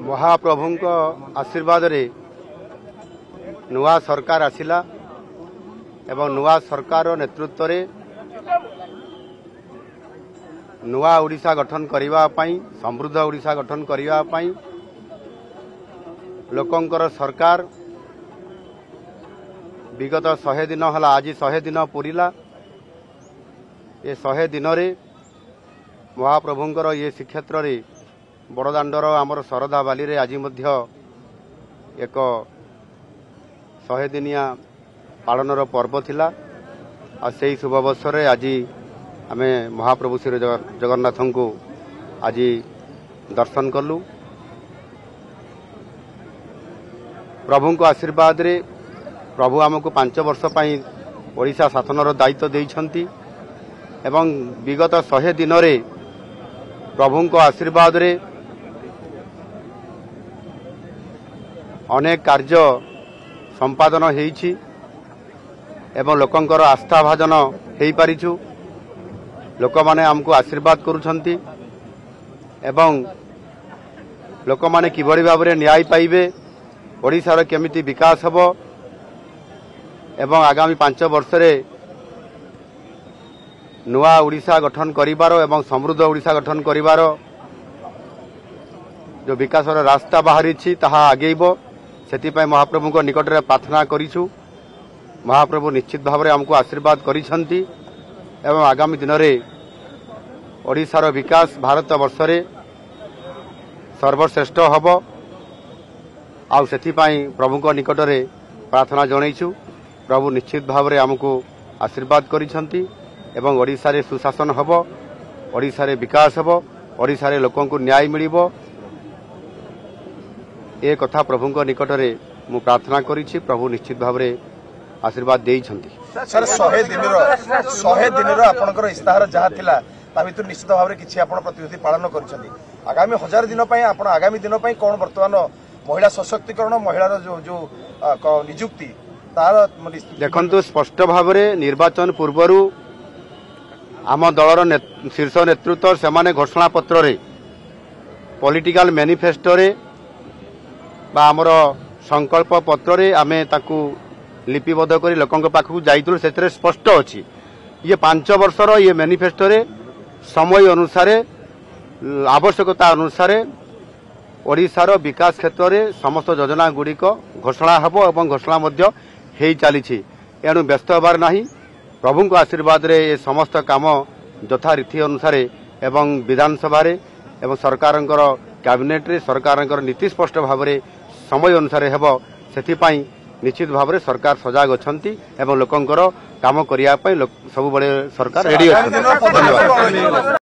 महाप्रभु आशीर्वाद रे नुआ सरकार आसिला एवं नुआ सरकार नेतृत्व रे नुआ ओडिशा गठन करिवा पई समृद्ध ओडिशा गठन करिवा पई लोकंकर सरकार विगत 100 दिन हला आज 100 दिन पूरीला ये 100 दिन रे महाप्रभुंकर ये श्रीक्षेत्र रे बड़दाण्डर आमर शरदा बाली रे आज मध्य एक 100 दिनिया पालनर पर्व थिला आ सेही शुभ अवसर रे आज आमे महाप्रभु श्री जगन्नाथ को आज दर्शन कलु। प्रभु को आशीर्वाद रे प्रभु आमको 5 वर्ष पई ओडिशा शासनर दायित्व देइछंती एवं विगत 100 दिन रे प्रभु को आशीर्वाद रे अनेक कार्य संपादन हेइछि एवं लोकंकर आस्था भाजन हेइ पारिछु। लोक माने हमको आशीर्वाद करूछंती एवं लोक माने किबड़ी भाव रे न्याय पाइबे ओडिशार केमिति विकास हबो एवं आगामी 5 वर्ष रे नुआ ओडिशा गठन करिवार एवं समृद्ध ओडिशा गठन करिवार जो विकासर रास्ता बाहरी ताहा आगेइबो सेति पय महाप्रभु को निकट रे प्रार्थना करिछु। महाप्रभु निश्चित भाव रे हमको आशीर्वाद करिसंती एवं आगामी दिन रे ओडिशार विकास भारत वर्ष रे सर्वश्रेष्ठ हबो आ सेति पय प्रभु को निकट रे प्रार्थना जणैछु। प्रभु निश्चित भाव रे हमको आशीर्वाद करिसंती एवं ओडिशा रे सुशासन हबो ओडिशा रे विकास हबो ओडिशा रे लोकन को न्याय मिलिबो ए कथा प्रभु को निकट रे मु प्रार्थना करिछि। प्रभु निश्चित भाव रे आशीर्वाद देइछंती। सर 100 दिन रो आपनकर इस्ताहार जहा थिला ता भितर निश्चित भाव रे किछि आपन प्रतिश्रुति पालन करिसंती आगामी 1000 दिन पई आपन आगामी दिन पई कोन वर्तमान महिला सशक्तिकरण महिलार जो नियुक्ति तार देखंतु स्पष्ट भाव रे निर्वाचन पूर्वरु आम दलर शीर्ष नेतृत्व से माने घोषणा पत्र रे पॉलिटिकल मैनिफेस्टो रे बा आमर संकल्प पत्र रे आमे ताकू लिपिबद्ध करी लोकंक पाखु जाइतु सेतरे स्पष्ट अछि ये 5 वर्षर ये मैनिफेस्टो रे समय अनुसार आवश्यकता अनुसार ओडिशार विकास क्षेत्र रे समस्त योजना गुड़िक घोषणा हबो एवं घोषणा मध्य हेइ चलीछि एणु व्यस्त होबार नाही। प्रभु को आशीर्वाद रे ये समस्त काम यथा रीति अनुसार एवं विधानसभा रे एवं सरकारंकर कैबिनेट रे सरकारंकर नीति स्पष्ट भाव रे समय अनुसार हेबो सेति पई निश्चित भाव रे सरकार सजाग अछंती एवं लोकंकर काम करिया पई सब बळे सरकार रेडी अछि।